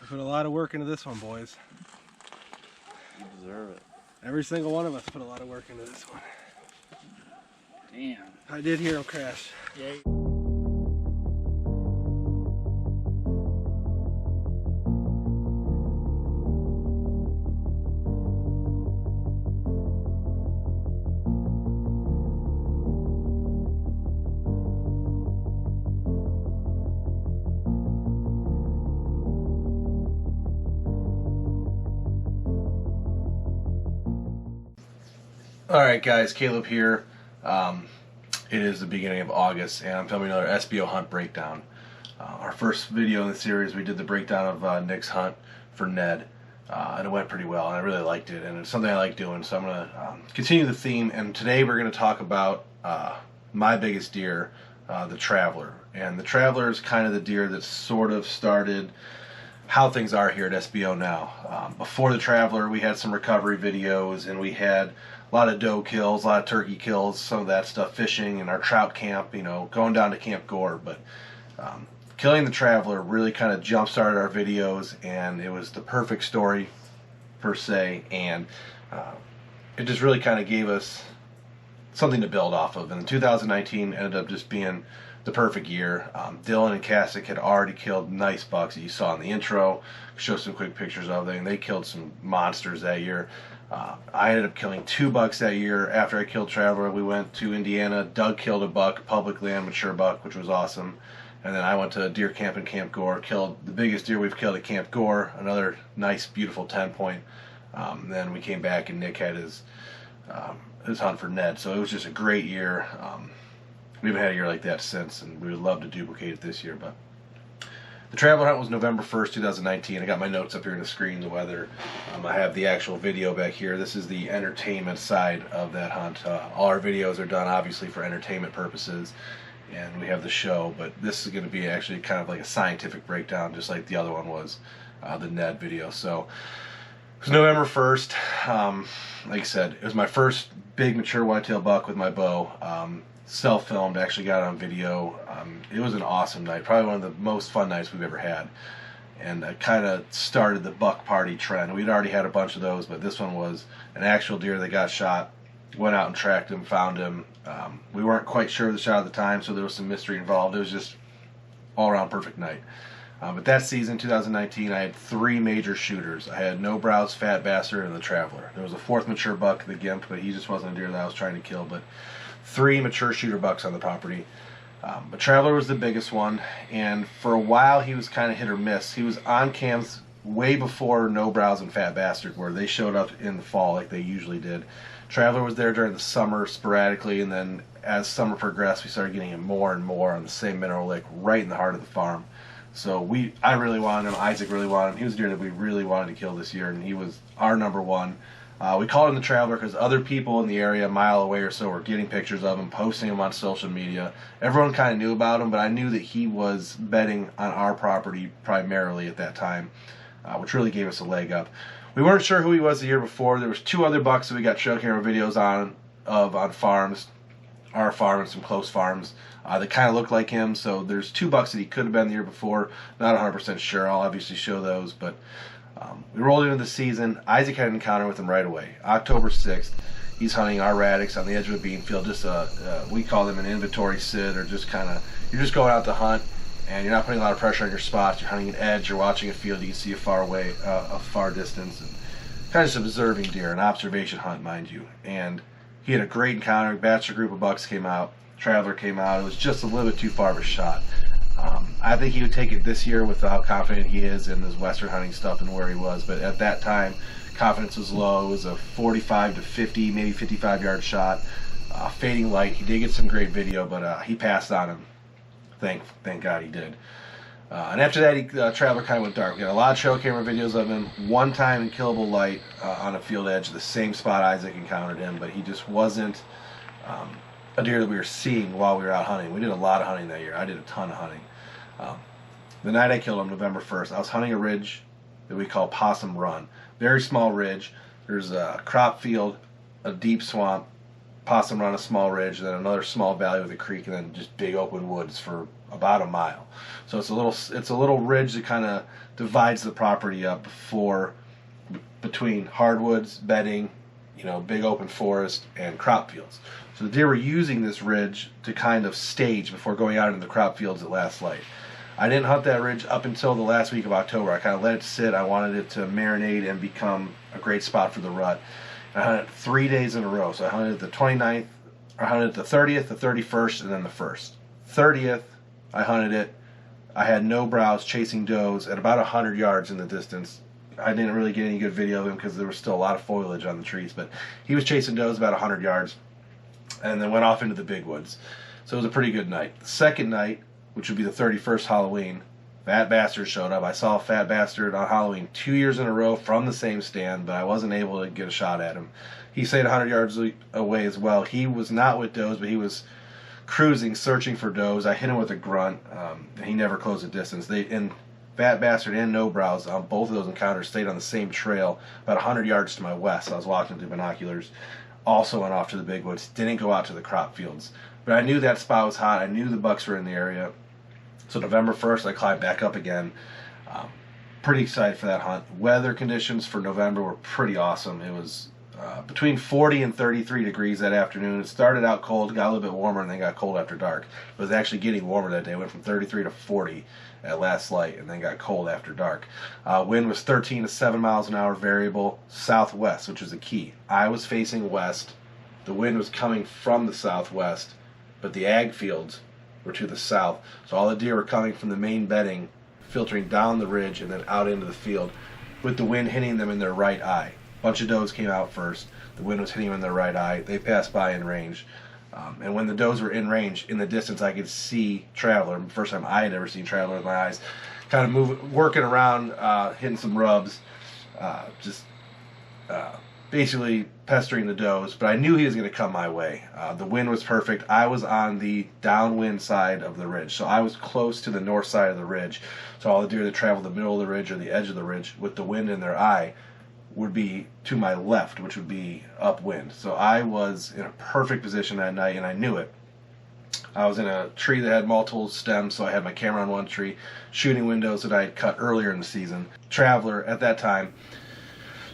We put a lot of work into this one, boys. You deserve it. Every single one of us put a lot of work into this one. Damn. I did hear him crash. Yeah. Alright guys, Caleb here. It is the beginning of August and I'm filming another SBO hunt breakdown. Our first video in the series, we did the breakdown of Nick's hunt for Ned, and it went pretty well and I really liked it, and it's something I like doing, so I'm going to continue the theme. And today we're going to talk about my biggest deer, the Traveler. And the Traveler is kind of the deer that sort of started how things are here at SBO now. Before the Traveler, we had some recovery videos and we had a lot of doe kills, a lot of turkey kills, some of that stuff, fishing in our trout camp, you know, going down to Camp Gore. But killing the Traveler really kind of jump-started our videos, and it was the perfect story per se, and it just really kind of gave us something to build off of. And 2019 ended up just being the perfect year. Dylan and Kasich had already killed nice bucks that you saw in the intro. Show some quick pictures of them. They killed some monsters that year. I ended up killing 2 bucks that year. After I killed Traveler, we went to Indiana. Doug killed a buck, public land, mature buck, which was awesome. And then I went to deer camp in Camp Gore, killed the biggest deer we've killed at Camp Gore, another nice, beautiful 10-point. Then we came back and Nick had his hunt for Ned. So it was just a great year. We haven't had a year like that since, and we would love to duplicate it this year. But the Traveler hunt was November 1st, 2019. I got my notes up here on the screen, the weather. I have the actual video back here. This is the entertainment side of that hunt. All our videos are done, obviously, for entertainment purposes, and we have the show. But this is going to be actually kind of like a scientific breakdown, just like the other one was, the Ned video. So it was November 1st. Like I said, it was my first big mature whitetail buck with my bow. Self-filmed, actually got it on video. It was an awesome night, probably one of the most fun nights we've ever had, and I kind of started the buck party trend. We'd already had a bunch of those, but this one was an actual deer that got shot. Went out and tracked him, found him. We weren't quite sure of the shot at the time, so there was some mystery involved. It was just all-around perfect night. But that season, 2019, I had 3 major shooters. I had No Brows, Fat Bastard, and the Traveler. There was a 4th mature buck, the Gimp, but he just wasn't a deer that I was trying to kill. But 3 mature shooter bucks on the property. But Traveler was the biggest one, and for a while he was kind of hit or miss. He was on cams way before No Brows and Fat Bastard were. They showed up in the fall like they usually did. Traveler was there during the summer sporadically, and then as summer progressed we started getting him more and more on the same mineral lick right in the heart of the farm. So I really wanted him, Isaac really wanted him. He was a deer that we really wanted to kill this year, and he was our number one. We called him the Traveler because other people in the area a mile away or so were getting pictures of him, posting him on social media. Everyone kind of knew about him, but I knew that he was bedding on our property primarily at that time, which really gave us a leg up. We weren't sure who he was the year before. There was 2 other bucks that we got trail camera videos on farms, our farm and some close farms that kind of looked like him. So there's 2 bucks that he could have been the year before. Not 100% sure. I'll obviously show those, but we rolled into the season. Isaac had an encounter with him right away. October 6th, he's hunting our radix on the edge of a bean field. Just we call them an inventory sit, or just kind of, you're just going out to hunt, and you're not putting a lot of pressure on your spots. You're hunting an edge, you're watching a field you can see a far distance, and kind of just observing deer, an observation hunt, mind you. And he had a great encounter. A bachelor group of bucks came out. Traveler came out. It was just a little bit too far of a shot. I think he would take it this year with how confident he is in his western hunting stuff and where he was. But at that time, confidence was low. It was a 45 to 50, maybe 55-yard shot, fading light. He did get some great video, but he passed on him. Thank God he did. And after that, Traveler kind of went dark. We got a lot of trail camera videos of him. One time in killable light on a field edge, the same spot Isaac encountered him, but he just wasn't a deer that we were seeing while we were out hunting. We did a lot of hunting that year. I did a ton of hunting. The night I killed him, November 1st, I was hunting a ridge that we call Possum Run. Very small ridge. There's a crop field, a deep swamp, Possum Run, a small ridge, then another small valley with a creek, and then just big open woods for about a mile. So it's a little ridge that kind of divides the property up between hardwoods, bedding, big open forest, and crop fields. So the deer were using this ridge to kind of stage before going out into the crop fields at last light. I didn't hunt that ridge up until the last week of October. I kind of let it sit. I wanted it to marinate and become a great spot for the rut. I hunted 3 days in a row. So I hunted the 29th, I hunted the 30th, the 31st, and then the 1st. 30th, I hunted it. I had no browse chasing does at about 100 yards in the distance. I didn't really get any good video of him because there was still a lot of foliage on the trees, but he was chasing does about 100 yards and then went off into the big woods. So it was a pretty good night. The second night, which would be the 31st Halloween, Fat Bastard showed up. I saw Fat Bastard on Halloween 2 years in a row from the same stand, but I wasn't able to get a shot at him. He stayed 100 yards away as well. He was not with does, but he was cruising, searching for does. I hit him with a grunt. He never closed the distance. And Fat Bastard and No Brows on both of those encounters stayed on the same trail about 100 yards to my west. I was walking through binoculars. Also went off to the big woods. Didn't go out to the crop fields. But I knew that spot was hot. I knew the bucks were in the area. So November 1st, I climbed back up again. Pretty excited for that hunt. Weather conditions for November were pretty awesome. It was between 40 and 33 degrees that afternoon. It started out cold, got a little bit warmer, and then got cold after dark. It was actually getting warmer that day. It went from 33 to 40 at last light, and then got cold after dark. Wind was 13 to 7 miles an hour, variable southwest, which was the key. I was facing west. The wind was coming from the southwest, but the ag fields were to the south. So all the deer were coming from the main bedding, filtering down the ridge and then out into the field, with the wind hitting them in their right eye. A bunch of does came out first. The wind was hitting them in their right eye. They passed by in range. And when the does were in range, in the distance, I could see Traveler. First time I had ever seen Traveler with my eyes. Kind of working around, hitting some rubs, basically pestering the does. But I knew he was going to come my way. The wind was perfect. I was on the downwind side of the ridge, so I was close to the north side of the ridge. So all the deer that traveled the middle of the ridge or the edge of the ridge with the wind in their eye would be to my left, which would be upwind. So I was in a perfect position that night, and I knew it. I was in a tree that had multiple stems, so I had my camera on one tree, shooting windows that I had cut earlier in the season. Traveler, at that time,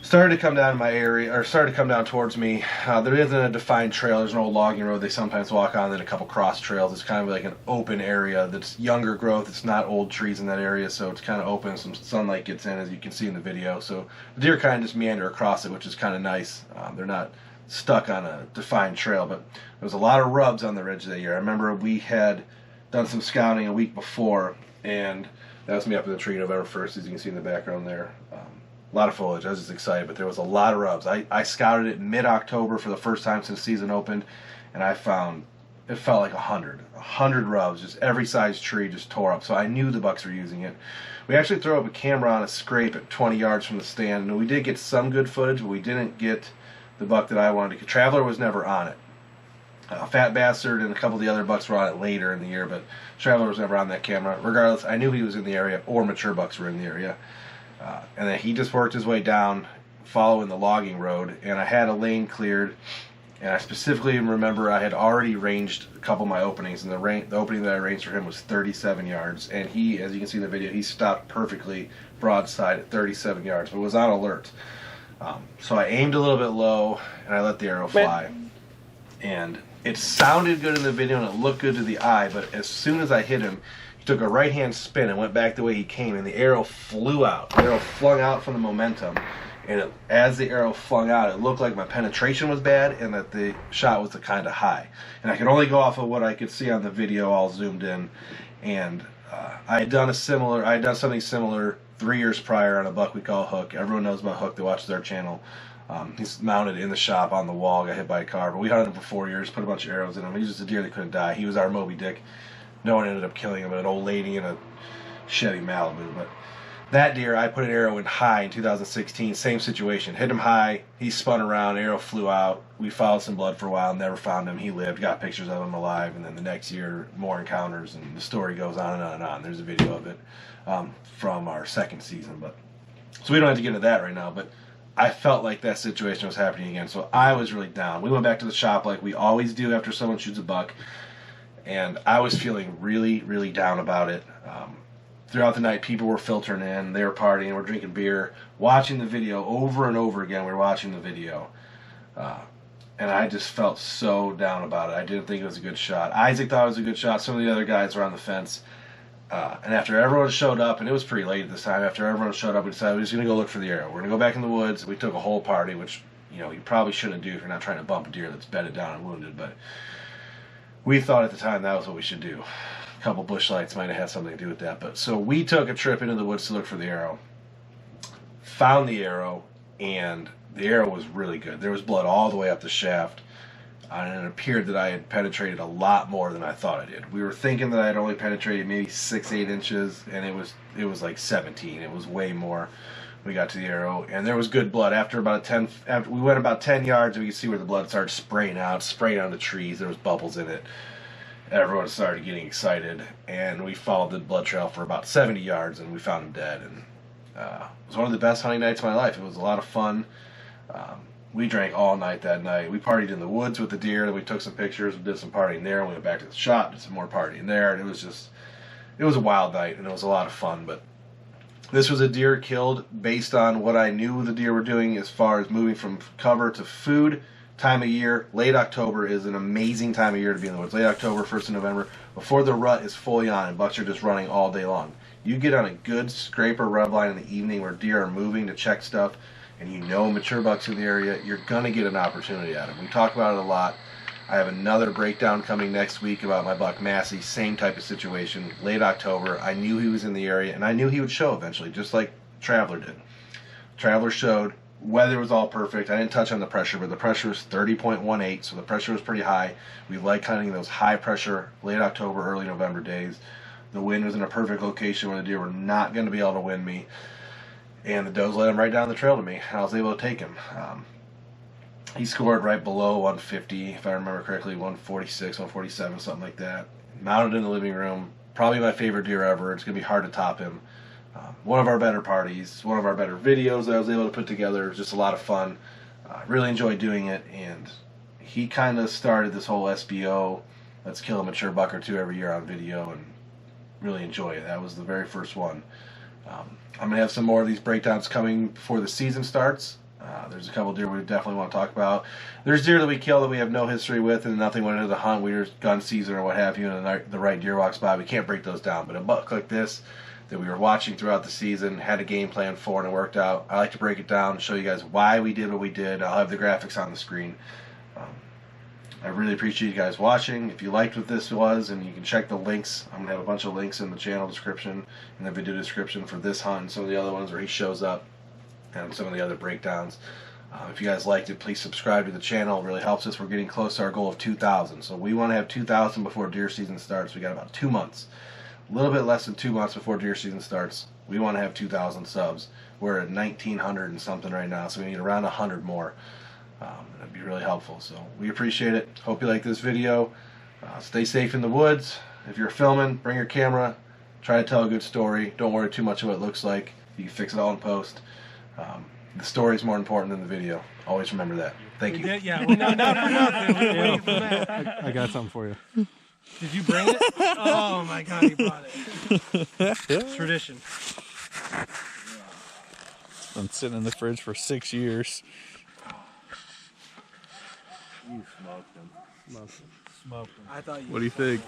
started to come down in my area, or started to come down towards me. There isn't a defined trail. There's an old logging road they sometimes walk on, then a couple cross trails. It's kind of like an open area that's younger growth. It's not old trees in that area, so it's kind of open. Some sunlight gets in, as you can see in the video. So the deer kind of just meander across it, which is kind of nice. They're not stuck on a defined trail, but there was a lot of rubs on the ridge that year. I remember we had done some scouting a week before, and that was me up in the tree November 1st, as you can see in the background there. A lot of foliage. I was just excited, but there was a lot of rubs. I scouted it mid-October for the first time since season opened, and I found it felt like 100 rubs. Just every size tree just tore up. So I knew the bucks were using it. We actually threw up a camera on a scrape at 20 yards from the stand, and we did get some good footage, but we didn't get the buck that I wanted to. Traveler was never on it. Fat Bastard and a couple of the other bucks were on it later in the year, but Traveler was never on that camera. Regardless, I knew he was in the area, or mature bucks were in the area. And then he just worked his way down following the logging road, and I had a lane cleared, and I specifically remember I had already ranged a couple of my openings, and the opening that I ranged for him was 37 yards, and he, as you can see in the video, he stopped perfectly broadside at 37 yards, but was on alert. So I aimed a little bit low, and I let the arrow fly. And it sounded good in the video, and it looked good to the eye, but as soon as I hit him, he took a right-hand spin and went back the way he came, and the arrow flew out. The arrow flung out from the momentum, and as the arrow flung out, it looked like my penetration was bad and that the shot was kind of high. And I could only go off of what I could see on the video all zoomed in, and I had done something similar 3 years prior on a buck we call Hook. Everyone knows about Hook that watches our channel. He's mounted in the shop on the wall, got hit by a car, but we hunted him for 4 years, put a bunch of arrows in him. He was just a deer that couldn't die. He was our Moby Dick. No one ended up killing him, but an old lady in a Chevy Malibu. But that deer, I put an arrow in high in 2016, same situation. Hit him high, he spun around, arrow flew out. We followed some blood for a while, never found him. He lived, got pictures of him alive, and then the next year, more encounters, and the story goes on and on and on. There's a video of it from our second season. But so we don't have to get into that right now, but I felt like that situation was happening again, so I was really down. We went back to the shop like we always do after someone shoots a buck. And I was feeling really, really down about it. Throughout the night, people were filtering in, they were partying, we're drinking beer, watching the video over and over again. We were watching the video. And I just felt so down about it. I didn't think it was a good shot. Isaac thought it was a good shot. Some of the other guys were on the fence. And after everyone showed up, and it was pretty late at this time, after everyone showed up, we decided we were just going to go look for the arrow. We're going to go back in the woods. We took a whole party, which, you know, you probably shouldn't do if you're not trying to bump a deer that's bedded down and wounded. But we thought at the time that was what we should do. A couple bush lights might have had something to do with that. But so we took a trip into the woods to look for the arrow. Found the arrow, and the arrow was really good. There was blood all the way up the shaft. And it appeared that I had penetrated a lot more than I thought I did. We were thinking that I had only penetrated maybe 6-8 inches, and it was like 17. It was way more. We got to the arrow, and there was good blood. After we went about 10 yards, we could see where the blood started spraying on the trees. There was bubbles in it. Everyone started getting excited, and we followed the blood trail for about 70 yards, and we found him dead. And it was one of the best hunting nights of my life. It was a lot of fun. We drank all night that night. We partied in the woods with the deer, and we took some pictures. We did some partying there. We went back to the shop, did some more partying there, and it was a wild night, and it was a lot of fun. But this was a deer killed based on what I knew the deer were doing as far as moving from cover to food. Time of year, late October is an amazing time of year to be in the woods. Late October, 1st of November, before the rut is fully on and bucks are just running all day long. You get on a good scraper rub line in the evening where deer are moving to check stuff, and you know mature bucks in the area, you're going to get an opportunity at them. We talk about it a lot. I have another breakdown coming next week about my buck Massey, same type of situation, late October. I knew he was in the area, and I knew he would show eventually, just like Traveler did. Traveler showed. Weather was all perfect. I didn't touch on the pressure, but the pressure was 30.18, so the pressure was pretty high. We like hunting those high pressure, late October, early November days. The wind was in a perfect location where the deer were not going to be able to wind me. And the does led him right down the trail to me. I was able to take him. He scored right below 150, if I remember correctly, 146, 147, something like that. Mounted in the living room. Probably my favorite deer ever. It's going to be hard to top him. One of our better parties, one of our better videos that I was able to put together. It was just a lot of fun. Really enjoyed doing it. And he kind of started this whole SBO, let's kill a mature buck or two every year on video, and really enjoy it. That was the very first one. I'm going to have some more of these breakdowns coming before the season starts. There's a couple deer we definitely want to talk about. There's deer that we kill that we have no history with and nothing went into the hunt. We were gun season or what have you, and the right deer walks by. We can't break those down. But a buck like this that we were watching throughout the season, had a game plan for, and it worked out. I like to break it down and show you guys why we did what we did. I'll have the graphics on the screen. I really appreciate you guys watching. If you liked what this was, and you can check the links, I'm going to have a bunch of links in the channel description and the video description for this hunt and some of the other ones where he shows up and some of the other breakdowns. If you guys liked it, please subscribe to the channel. It really helps us. We're getting close to our goal of 2,000. So we want to have 2,000 before deer season starts. We got about 2 months. A little bit less than 2 months before deer season starts. We want to have 2,000 subs. We're at 1,900 and something right now, so we need around 100 more. That'd be really helpful. So we appreciate it. Hope you like this video. Stay safe in the woods. If you're filming, bring your camera. Try to tell a good story. Don't worry too much of what it looks like. You can fix it all in post. The story is more important than the video. Always remember that. Thank you. Yeah, well, no, nothing. We were waiting for that. I got something for you. Did you bring it? Oh my God, he brought it. Tradition. It's been sitting in the fridge for 6 years. You smoked him. Smoked him. I thought you. What do you think?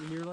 You're like